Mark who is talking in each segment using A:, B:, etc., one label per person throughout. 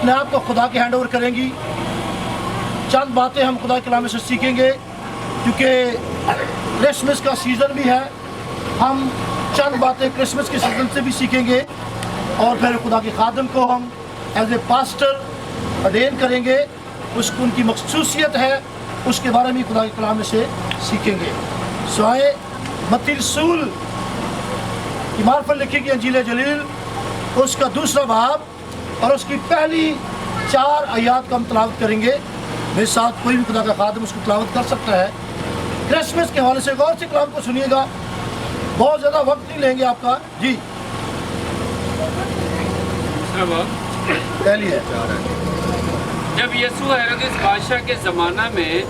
A: अपने आप को खुदा के हैंड ओवर करेंगी। चंद बातें हम खुदा के कलाम से सीखेंगे, क्योंकि क्रिसमस का सीज़न भी है। हम चंद बातें क्रिसमस के सीज़न से भी सीखेंगे और फिर खुदा के खादम को हम एज ए पास्टर ऑर्डेन करेंगे। उसको उनकी मखसूसियत है, उसके बारे में खुदा के कलाम से सीखेंगे। सवाए मत्ती रसूल की मार्फत लिखी गई अंजील जलील, उसका दूसरा बाब और उसकी पहली 4 आयात का हम तलावत करेंगे। मेरे साथ कोई भी खुदा का खादम उसको तलावत कर सकता है। क्रिसमस के हवाले से गौर से कलाम को सुनिएगा, बहुत ज़्यादा वक्त नहीं लेंगे आपका। जी पहली है।
B: जब यीशु हेरोदेस बादशाह के ज़माना में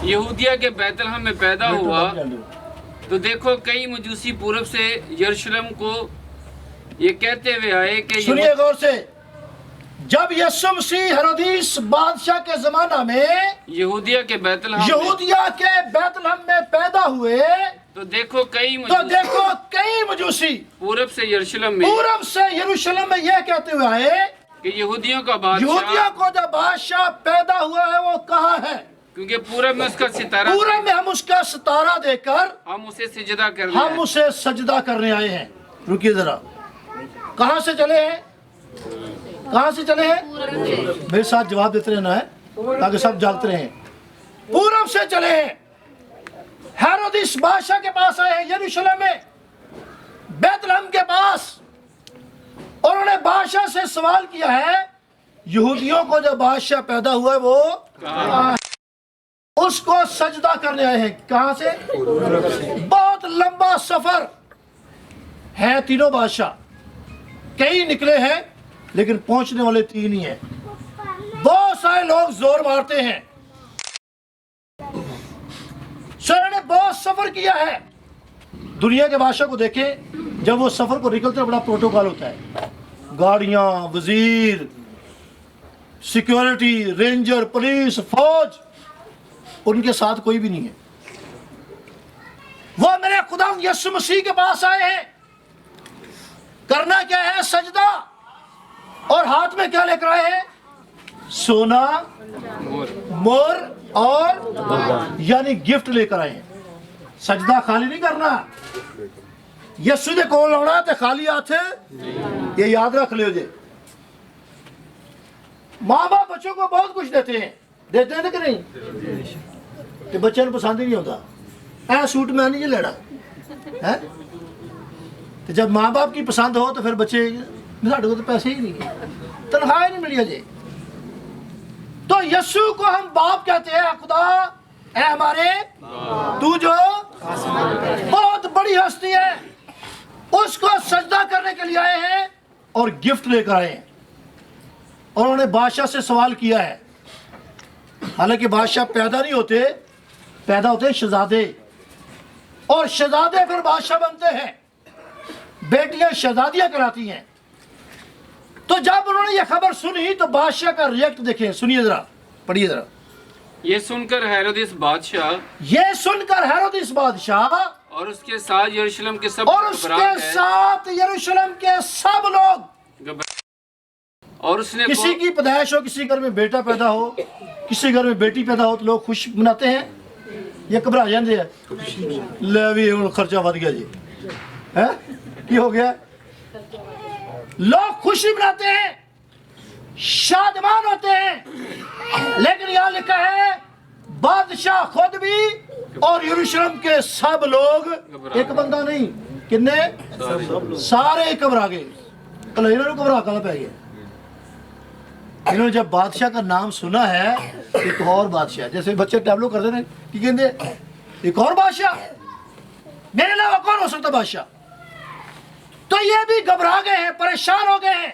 B: यहूदिया के बैतलहम में पैदा हुआ, तो देखो कई मजूसी पूरब से यरूशलेम को ये कहते हुए आए कि
A: सुनिए गौर से, जब यीशु मसीह हेरोदेस बादशाह के ज़माना में
B: यहूदिया के बैतलहम में
A: पैदा हुए,
B: तो देखो कई
A: मजूसी
B: पूरब से यरूशलेम में
A: यह कहते हुए आए
B: कि यहूदियों का
A: यहूदियों को जो बादशाह पैदा हुआ है वो कहाँ है,
B: क्योंकि पूरब में उसका सितारा,
A: पूरब में हम उसका सितारा देकर
B: हम उसे
A: सजदा करने आए हैं। रुकिए जरा, कहाँ से चले हैं? मेरे साथ जवाब देते रहना है ताकि सब जागते रहें। पूरब से चले हैं, हेरोदेस बादशाह के पास आए हैं, यरूशलेम में बैतलहम के पास, और उन्होंने बादशाह से सवाल किया है यहूदियों को जो बादशाह पैदा हुआ है वो कहाँ है? उसको सजदा करने आए हैं। कहाँ से? बहुत लंबा सफर है, तीनों बादशाह कई निकले हैं लेकिन पहुंचने वाले 3 ही हैं। बहुत सारे लोग जोर मारते हैं, सर ने बहुत सफर किया है। दुनिया के बादशाह को देखें, जब वो सफर को निकलते बड़ा प्रोटोकॉल होता है, गाड़ियां, वजीर, सिक्योरिटी, रेंजर, पुलिस, फौज, उनके साथ कोई भी नहीं है। वो मेरे खुदा यीशु मसीह के पास आए हैं, करना क्या है? सजदा। और हाथ में क्या लेकर आए हैं? सोना, मोर और यानी गिफ्ट लेकर आए हैं। सजदा खाली नहीं करना, यीशु दे कोल आना ते खाली हाथ, ये याद रख लियो जी। माँ बाप बच्चों को बहुत कुछ देते हैं कि नहीं? तो बच्चे को पसंद ही नहीं होता। ऐ सूट मैं नहीं लेना है, तो जब माँ बाप की पसंद हो तो फिर बच्चे, साढ़े को तो पैसे ही नहीं है, तनख्वाह ही नहीं मिली अजय। तो यीशु को हम बाप कहते हैं। खुदा है हमारे, तू जो बहुत बड़ी हस्ती है, उसको सजदा करने के लिए आए हैं और गिफ्ट लेकर आए हैं। और उन्होंने बादशाह से सवाल किया है। हालांकि बादशाह पैदा नहीं होते, पैदा होते हैं शहजादे, और शहजादे फिर बादशाह बनते हैं, बेटियां शहजादियां कहलाती हैं। तो जब उन्होंने ये खबर सुनी तो बादशाह का रिएक्ट देखें, सुनिए जरा, पढ़िए जरा।
B: ये सुनकर हेरोदेस बादशाह और उसके साथ यरूशलेम के सब लोग, और उसने
A: किसी की पैदाइश हो, किसी घर में बेटा पैदा हो, किसी घर में बेटी पैदा हो, तो लोग खुश मनाते हैं या घबरा जाते हैं? ले भी हुण खर्चा बढ़ गया जी, है की हो गया? लोग खुशी मनाते हैं, शादमान होते हैं। लेकिन यहाँ लिखा है बादशाह खुद भी और यरूशलेम के सब लोग, एक बंदा नहीं, कितने? सारे घबरा गए। कल इन्होंने घबरा कल पै गया। इन्होंने जब बादशाह का नाम सुना है, एक और बादशाह, जैसे बच्चे टैबलो करते हैं कि कहते एक और बादशाह, मेरे अलावा कौन हो सकता बादशाह? तो ये भी घबरा गए हैं, परेशान हो गए हैं।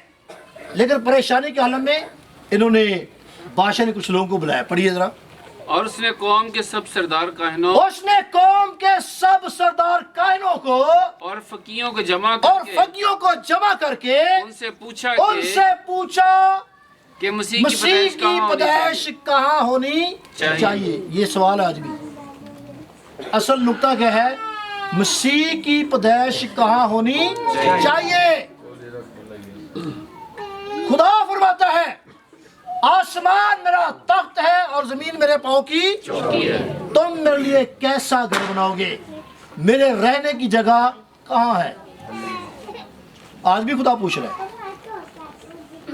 A: लेकिन परेशानी के हालत में इन्होंने, बादशाह ने कुछ लोगों को बुलाया, पढ़िए जरा।
B: और उसने कौम के सब सरदार काहिनों को और फकीयों को जमा करके उनसे
A: पूछा
B: कि मसीह
A: की पैदाइश कहाँ होनी चाहिए। ये सवाल आज भी असल नुक्ता क्या है? मसीह की पैदाइश कहाँ होनी चाहिए। खुदा फरमाता है आसमान मेरा तख्त है और जमीन मेरे पाँव की
B: चौकी है।
A: तुम मेरे लिए कैसा घर बनाओगे, मेरे रहने की जगह कहाँ है। आज भी खुदा पूछ रहे हैं।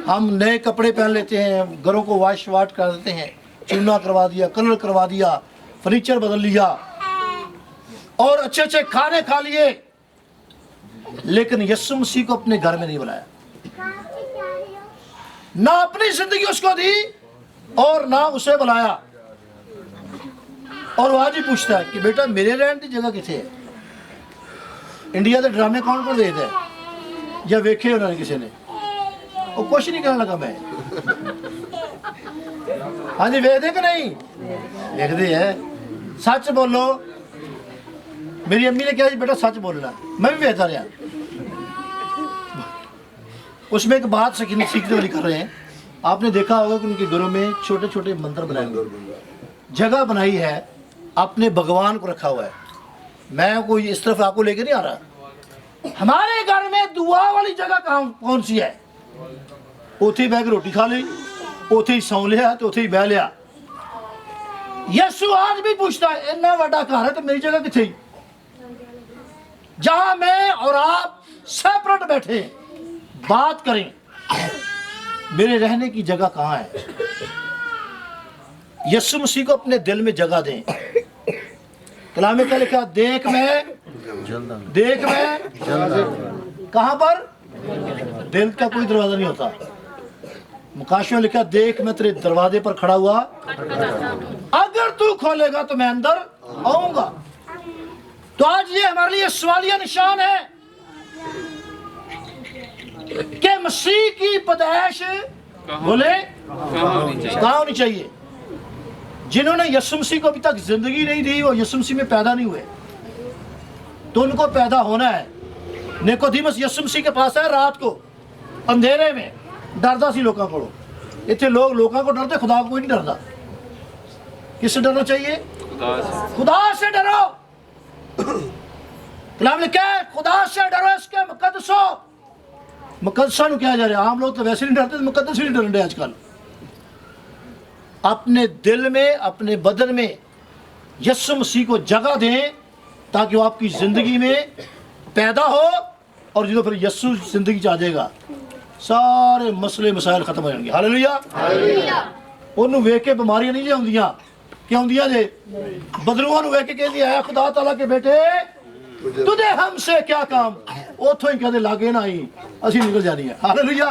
A: हम नए कपड़े पहन लेते हैं, घरों को वाश वाट कर देते हैं, चूना करवा दिया, कलर करवा दिया, फर्नीचर बदल लिया और अच्छे अच्छे खाने खा लिए, लेकिन यीशु मसीह को अपने घर में नहीं बुलाया, ना अपनी जिंदगी उसको दी और ना उसे बुलाया। और वो आज ही पूछता है कि बेटा मेरे रहने की जगह किथे है। इंडिया के ड्रामे कौन कौन देखता है या वेखे उन्होंने किसी ने, वो कुछ नहीं करने लगा मैं। हाँ जी वेखते कि नहीं देखते हैं। सच बोलो, मेरी अम्मी ने कहा बेटा सच बोलना, मैं भी वेखता रहा। उसमें एक बात सीखने वाली कर रहे हैं। आपने देखा होगा कि उनके घरों में छोटे छोटे मंदिर बनाए हुए, जगह बनाई है, अपने भगवान को रखा हुआ है। मैं कोई इस तरफ आपको लेके नहीं आ रहा। हमारे घर में दुआ वाली जगह कौन सी है। उथे ही बह के रोटी खा ली, उथे ही सौ लिया तो उथे ही बह लिया। यीशु आज भी पूछता है इतना बड़ा घर है तो मेरी जगह किथे। जहां मैं और आप सेपरेट बैठे बात करें, मेरे रहने की जगह कहाँ है। यीशु मसीह को अपने दिल में जगह दें। कलाम में क्या लिखा, देख मैं कहाँ पर, दिल का कोई दरवाजा नहीं होता। मुकाश में लिखा, देख मैं तेरे दरवाजे पर खड़ा हुआ, अगर तू खोलेगा तो मैं अंदर आऊंगा। तो आज ये हमारे लिए सवालिया निशान है कि मसीह की पैदाइश बोले कहाँ होनी चाहिए। जिन्होंने यीशु मसीह को अभी तक जिंदगी नहीं दी, वो यीशु मसीह में पैदा नहीं हुए, तो उनको पैदा होना है। निकोदेमुस यीशु मसीह के पास है रात को अंधेरे में, डरदा सी लोगों को। इतने लोगों को डरते, खुदा को कोई नहीं डरता। किससे डरना चाहिए, खुदा से डरो। कलाम लिखा है खुदा से डरो, इसके मुकद्दसो। मुकद्दसा नु क्या जा रहा है, आम लोग तो वैसे नहीं डरते, मुकद्दस भी नहीं डर रहे आजकल। अपने दिल में, अपने बदन में यीशु मसीह को जगह दें ताकि वो आपकी जिंदगी में पैदा हो, और जो फिर यीशु जिंदगी आ जाएगा सारे मसले मसाइल खत्म हो जाएंगे। हालेलुया। ਉਹਨੂੰ ਵੇਖ ਕੇ ਬਿਮਾਰੀਆਂ नहीं ਆਉਂਦੀਆਂ कि ਆਉਂਦੀਆਂ ਜੇ ਬਦਲੂਆਂ ਨੂੰ ਵੇਖ ਕੇ ਕਹਿੰਦੀ ਹੈ खुदा ताला के बेटे तुझे हमसे क्या काम, उथों ही कहते लागे ना आई असी निकल जानी है। हालेलुया।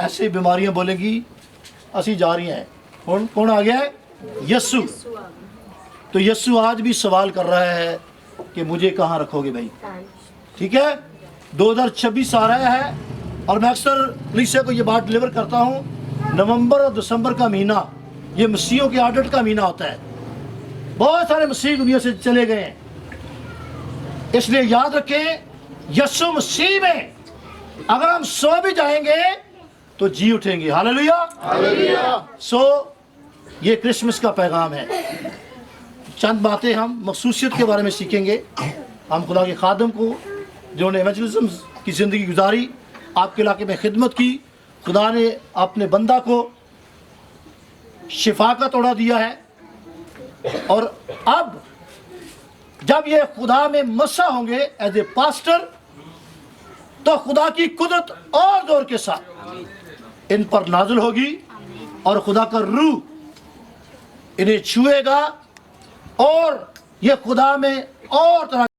A: ऐसी बीमारियां बोलेंगी असी जा रही हैं। कौन आ गया है, यीशु। तो यीशु आज भी सवाल कर रहा है कि मुझे कहाँ रखोगे भाई। ठीक है, 2026 आ रहा है और मैं अक्सर लिसे को ये बात डिलीवर करता हूँ, नवंबर और दिसंबर का महीना ये मसीहों के ऑडिट का महीना होता है। बहुत सारे मसीह दुनिया से चले गए हैं, इसलिए याद रखें यीशु मसीह में अगर हम सो भी जाएंगे तो जी उठेंगे। हालेलुया। सो ये क्रिसमस का पैगाम है। चंद बातें हम मखसूसियत के बारे में सीखेंगे। हम खुदा के खादम को जिन्होंने इवेंजलिज्म की ज़िंदगी गुजारी, आपके इलाके में खिदमत की, खुदा ने अपने बंदा को शिफा का तोड़ा दिया है, और अब जब ये खुदा में मसा होंगे एज ए पास्टर, तो खुदा की कुदरत और जोर के साथ इन पर नाज़िल होगी और खुदा का रूह इन्हें छुएगा और ये खुदा में और तरह